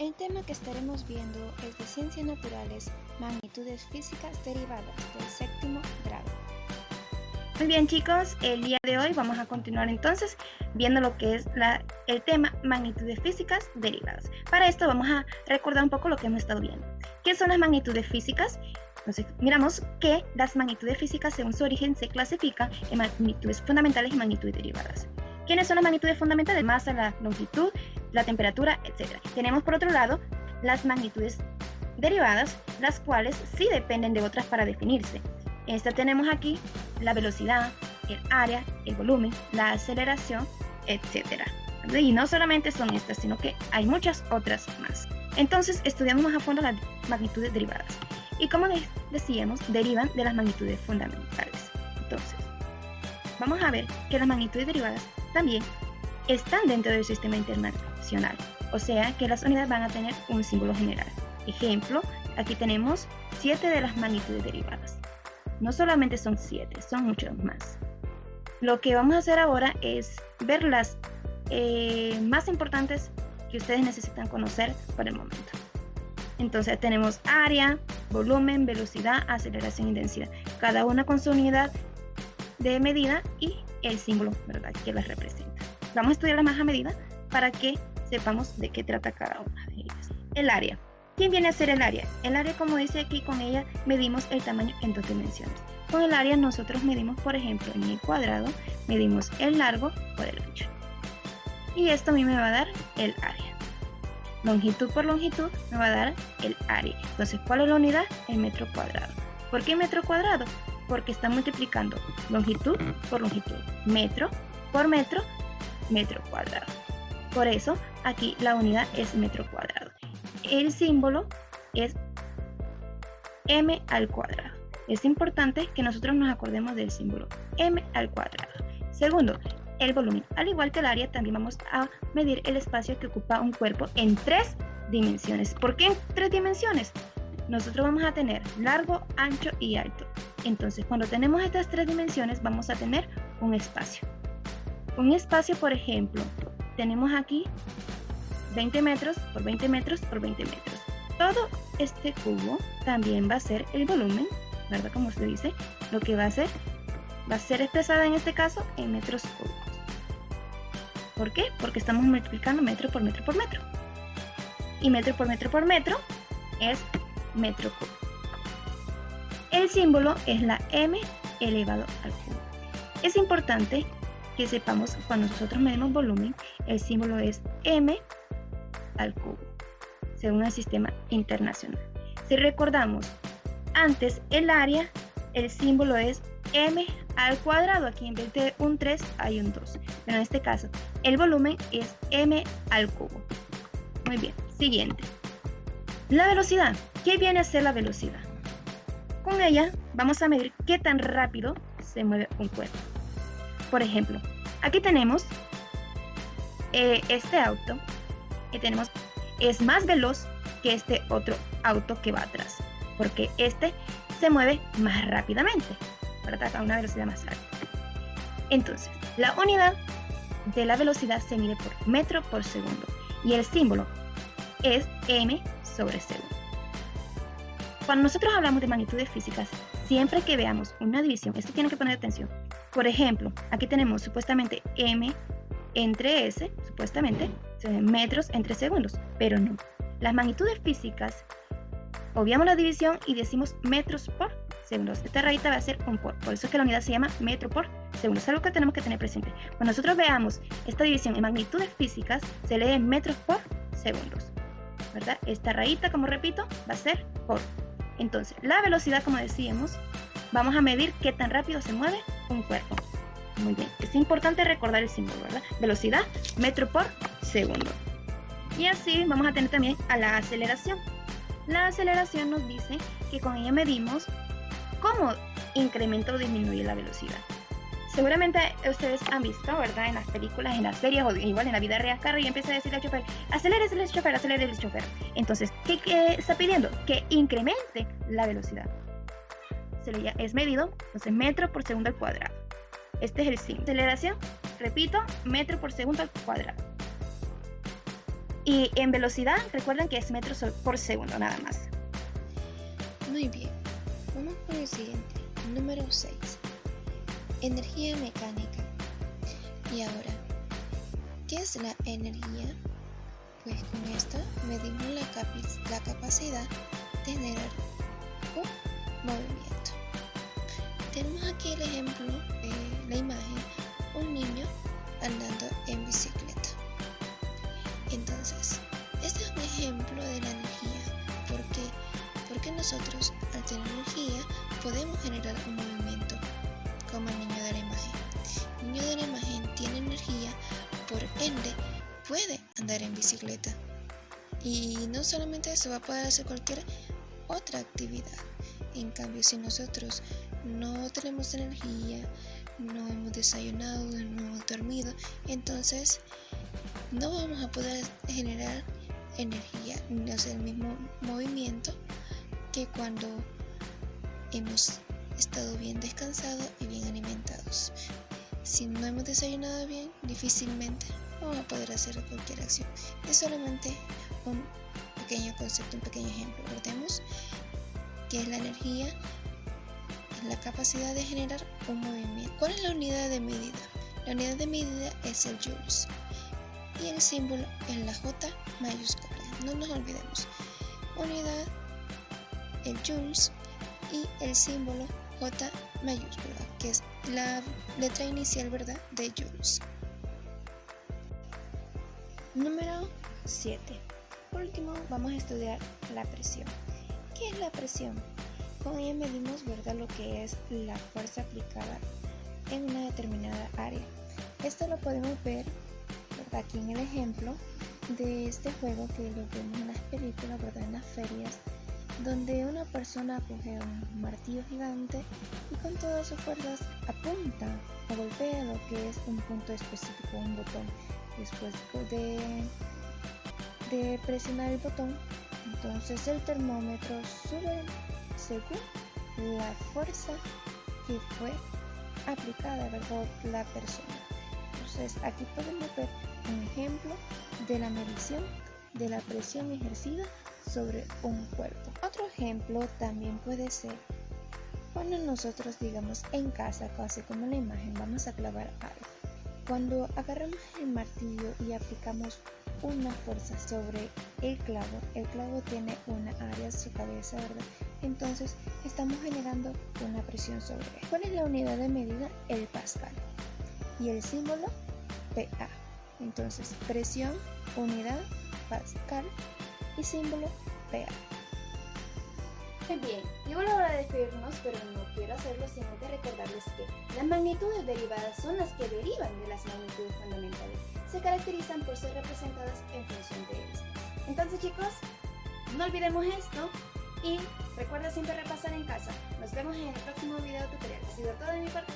El tema que estaremos viendo es de Ciencias Naturales, Magnitudes Físicas Derivadas del séptimo grado. Muy bien chicos, el día de hoy vamos a continuar entonces viendo lo que es el tema Magnitudes Físicas Derivadas. Para esto vamos a recordar un poco lo que hemos estado viendo. ¿Qué son las magnitudes físicas? Entonces miramos que las magnitudes físicas según su origen se clasifican en magnitudes fundamentales y magnitudes derivadas. ¿Quiénes son las magnitudes fundamentales? Masa, la longitud, la temperatura, etc. Tenemos por otro lado las magnitudes derivadas, las cuales sí dependen de otras para definirse. Tenemos aquí la velocidad, el área, el volumen, la aceleración, etc. Y no solamente son estas, sino que hay muchas otras más. Entonces estudiamos más a fondo las magnitudes derivadas. Y como decíamos, derivan de las magnitudes fundamentales. Entonces, vamos a ver que las magnitudes derivadas también están dentro del sistema internacional. O sea que las unidades van a tener un símbolo general. Ejemplo, aquí tenemos 7 de las magnitudes derivadas. No solamente son 7, son muchos más. Lo que vamos a hacer ahora es ver las más importantes que ustedes necesitan conocer por el momento. Entonces tenemos área, volumen, velocidad, aceleración y densidad. Cada una con su unidad de medida y el símbolo, ¿verdad?, que las representa. Vamos a estudiarlas más a medida para que sepamos de qué trata cada una de ellas. El área. ¿Quién viene a ser el área? El área, como dice aquí, con ella medimos el tamaño en 2 dimensiones. Con el área nosotros medimos, por ejemplo, en el cuadrado, medimos el largo por el ancho. Y esto a mí me va a dar el área. Longitud por longitud me va a dar el área. Entonces, ¿cuál es la unidad? El metro cuadrado. ¿Por qué metro cuadrado? Porque está multiplicando longitud por longitud. Metro por metro, metro cuadrado. Por eso, aquí la unidad es metro cuadrado. El símbolo es m al cuadrado. Es importante que nosotros nos acordemos del símbolo m al cuadrado. Segundo, el volumen. Al igual que el área, también vamos a medir el espacio que ocupa un cuerpo en 3 dimensiones. ¿Por qué en 3 dimensiones? Nosotros vamos a tener largo, ancho y alto. Entonces, cuando tenemos estas 3 dimensiones, vamos a tener un espacio. Un espacio, por ejemplo, tenemos aquí 20 metros por 20 metros por 20 metros. Todo este cubo también va a ser el volumen, ¿verdad? Como se dice, lo que va a ser expresada en este caso en metros cúbicos. ¿Por qué? Porque estamos multiplicando metro por metro por metro. Y metro por metro por metro es metro cúbico. El símbolo es la m elevado al cubo. Es importante que sepamos cuando nosotros medimos volumen, el símbolo es m al cubo, según el sistema internacional. Si recordamos, antes el área, el símbolo es m al cuadrado. Aquí en vez de un 3 hay un 2. Pero en este caso, el volumen es m al cubo. Muy bien, siguiente. La velocidad. ¿Qué viene a ser la velocidad? Con ella vamos a medir qué tan rápido se mueve un cuerpo. Por ejemplo, aquí tenemos este auto que es más veloz que este otro auto que va atrás, porque este se mueve más rápidamente, ¿verdad?, a una velocidad más alta. Entonces, la unidad de la velocidad se mide por metro por segundo y el símbolo es m sobre segundo. Cuando nosotros hablamos de magnitudes físicas, siempre que veamos una división, esto tienen que poner atención. Por ejemplo, aquí tenemos supuestamente m entre s, supuestamente, metros entre segundos, pero no. Las magnitudes físicas, obviamos la división y decimos metros por segundos. Esta rayita va a ser un por eso es que la unidad se llama metro por segundo. Es algo que tenemos que tener presente. Cuando nosotros veamos esta división en magnitudes físicas, se lee en metros por segundos, ¿verdad? Esta rayita, como repito, va a ser por. Entonces, la velocidad, como decíamos, vamos a medir qué tan rápido se mueve un cuerpo. Muy bien, es importante recordar el símbolo, ¿verdad? Velocidad, metro por segundo. Y así vamos a tener también a la aceleración. La aceleración nos dice que con ella medimos cómo incrementa o disminuye la velocidad. Seguramente ustedes han visto, ¿verdad?, en las películas, en las series o igual en la vida real, carro y empieza a decirle al chofer, acelere el chofer, acelere el chofer. Entonces, ¿qué está pidiendo? Que incremente la velocidad. Es medido, entonces metro por segundo al cuadrado. Este es el símbolo. Aceleración, repito, metro por segundo al cuadrado. Y en velocidad, recuerden que es metros por segundo nada más. Muy bien, vamos con el siguiente, número 6. Energía mecánica. Y ahora, ¿qué es la energía? Pues con esto medimos la capacidad de generar un movimiento. Tenemos aquí el ejemplo de la imagen, un niño andando en bicicleta. Entonces, este es un ejemplo de la energía. ¿Por qué? Porque nosotros, al tener energía, podemos generar un movimiento, como el niño de la imagen. El niño de la imagen tiene energía, por ende, puede andar en bicicleta. Y no solamente eso, va a poder hacer cualquier otra actividad. En cambio, si nosotros no tenemos energía, no hemos desayunado, no hemos dormido, entonces no vamos a poder generar energía, no sea el mismo movimiento que cuando hemos estado bien descansados y bien alimentados. Si no hemos desayunado bien, difícilmente vamos a poder hacer cualquier acción. Es solamente un pequeño concepto, un pequeño ejemplo. Recordemos que es la energía, es la capacidad de generar un movimiento. ¿Cuál es la unidad de medida? La unidad de medida es el joules y el símbolo es la J mayúscula. No nos olvidemos. Unidad, el joules y el símbolo J mayúscula, que es la letra inicial, ¿verdad?, de joules. Número 7. Por último, vamos a estudiar la presión. ¿Qué es la presión? Con ella medimos, ¿verdad?, lo que es la fuerza aplicada en una determinada área. Esto lo podemos ver, ¿verdad?, aquí en el ejemplo de este juego que lo vemos en las películas, ¿verdad?, en las ferias, donde una persona coge un martillo gigante y con todas sus fuerzas apunta o golpea lo que es un punto específico, un botón. Después de presionar el botón, entonces el termómetro sube según la fuerza que fue aplicada, ¿verdad?, por la persona. Entonces aquí podemos ver un ejemplo de la medición de la presión ejercida sobre un cuerpo. Otro ejemplo también puede ser cuando nosotros, digamos, en casa, casi como en la imagen, vamos a clavar algo. Cuando agarramos el martillo y aplicamos una fuerza sobre el clavo tiene una área en su cabeza, ¿verdad? Entonces estamos generando una presión sobre él. ¿Cuál es la unidad de medida? El pascal. Y el símbolo PA. Entonces, presión, unidad, pascal y símbolo PA. Muy bien, llegó la hora de despedirnos, pero no quiero hacerlo sin antes recordarles que las magnitudes derivadas son las que derivan de las magnitudes fundamentales. Se caracterizan por ser representadas en función de estas. Entonces, chicos, no olvidemos esto y recuerda siempre repasar en casa. Nos vemos en el próximo video tutorial. Ha sido todo de mi parte.